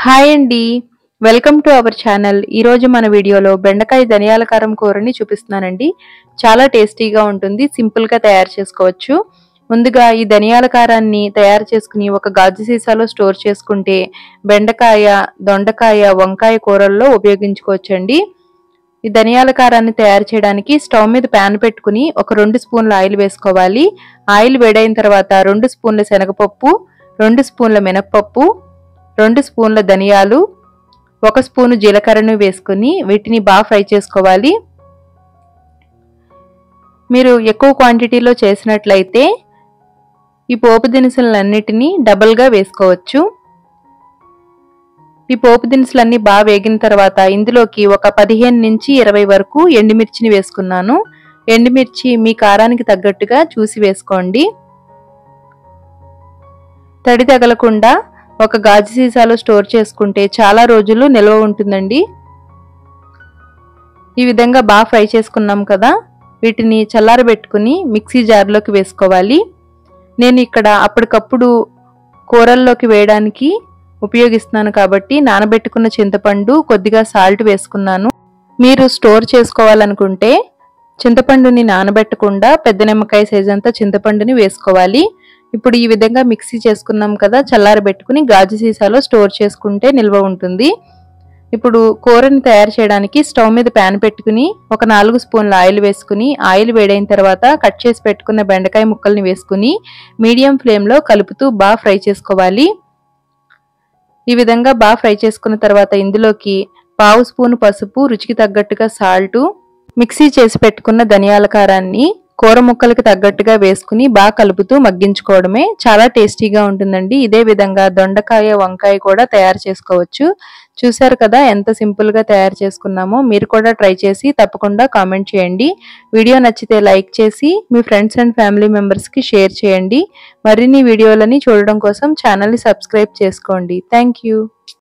Hi అండి. Welcome to our channel. ఈరోజు మన వీడియోలో బెండకాయ ధనియాల కారం కూరని చూపిస్తున్నానండి. చాలా టేస్టీగా ఉంటుంది. సింపుల్గా తయారు చేసుకోవచ్చు. ముందుగా ఈ ధనియాల కారాన్ని తయారు చేసుకుని ఒక గాజు సీసాలో స్టోర్ చేసుకుంటే బెండకాయ, దొండకాయ, వంకాయ కూరల్లో ఉపయోగించుకోవచ్చండి. ఈ ధనియాల కారాన్ని తయారు చేయడానికి స్టవ్ మీద ప్యాన్ పెట్టుకుని ఒక 2 స్పూన్ల ఆయిల్ వేసుకోవాలి. ఆయిల్ వేడైన తర్వాత 2 స్పూన్ల శనగపప్పు, 2 స్పూన్ల మినపప్పు, 2 స్పూన్ల ధనియాలు, 1 స్పూను జీలకర్రను వేసుకుని వీటిని బాగా ఫ్రై చేసుకోవాలి. మీరు ఎక్కువ క్వాంటిటీలో చేసినట్లయితే ఈ పోపు దినుసులన్నిటినీ డబుల్గా వేసుకోవచ్చు. ఈ పోపు దినుసులన్నీ బాగా వేగిన తర్వాత ఇందులోకి ఒక 15 నుంచి 20 వరకు ఎండుమిర్చిని వేసుకున్నాను. ఎండుమిర్చి మీ కారానికి తగ్గట్టుగా చూసి వేసుకోండి. తడి తగలకుండా ఒక గాజు సీసాలో స్టోర్ చేసుకుంటే చాలా రోజులు నిల్వ ఉంటుందండి. ఈ విధంగా బాగా ఫ్రై చేసుకున్నాం కదా, వీటిని చల్లారబెట్టుకుని మిక్సీ జార్లోకి వేసుకోవాలి. నేను ఇక్కడ అప్పటికప్పుడు కూరల్లోకి వేయడానికి ఉపయోగిస్తున్నాను కాబట్టి నానబెట్టుకున్న చింతపండు, కొద్దిగా సాల్ట్ వేసుకున్నాను. మీరు స్టోర్ చేసుకోవాలనుకుంటే చింతపండుని నానబెట్టకుండా పెద్ద నిమ్మకాయ సైజ్ అంతా చింతపండుని వేసుకోవాలి. ఇప్పుడు ఈ విధంగా మిక్సీ చేసుకున్నాం కదా, చల్లారబెట్టుకుని గాజు సీసాలో స్టోర్ చేసుకుంటే నిల్వ ఉంటుంది. ఇప్పుడు కూరని తయారు చేయడానికి స్టవ్ మీద ప్యాన్ పెట్టుకుని ఒక 4 స్పూన్ల ఆయిల్ వేసుకుని ఆయిల్ వేడైన తర్వాత కట్ చేసి పెట్టుకున్న బెండకాయ ముక్కల్ని వేసుకుని మీడియం ఫ్లేమ్లో కలుపుతూ బాగా ఫ్రై చేసుకోవాలి. ఈ విధంగా బాగా ఫ్రై చేసుకున్న తర్వాత ఇందులోకి 1/2 స్పూన్ పసుపు, రుచికి తగ్గట్టుగా సాల్ట్, మిక్సీ చేసి పెట్టుకున్న ధనియాల కారాన్ని కూర ముక్కలకు తగ్గట్టుగా వేసుకుని బాగా కలుపుతూ మగ్గించుకోవడమే. చాలా టేస్టీగా ఉంటుందండి. ఇదే విధంగా దొండకాయ, వంకాయ కూడా తయారు చేసుకోవచ్చు. చూశారు కదా ఎంత సింపుల్గా తయారు చేసుకున్నామో. మీరు కూడా ట్రై చేసి తప్పకుండా కామెంట్ చేయండి. వీడియో నచ్చితే లైక్ చేసి మీ ఫ్రెండ్స్ అండ్ ఫ్యామిలీ మెంబర్స్కి షేర్ చేయండి. మరిన్ని వీడియోలని చూడడం కోసం ఛానల్ని సబ్స్క్రైబ్ చేసుకోండి. Thank you.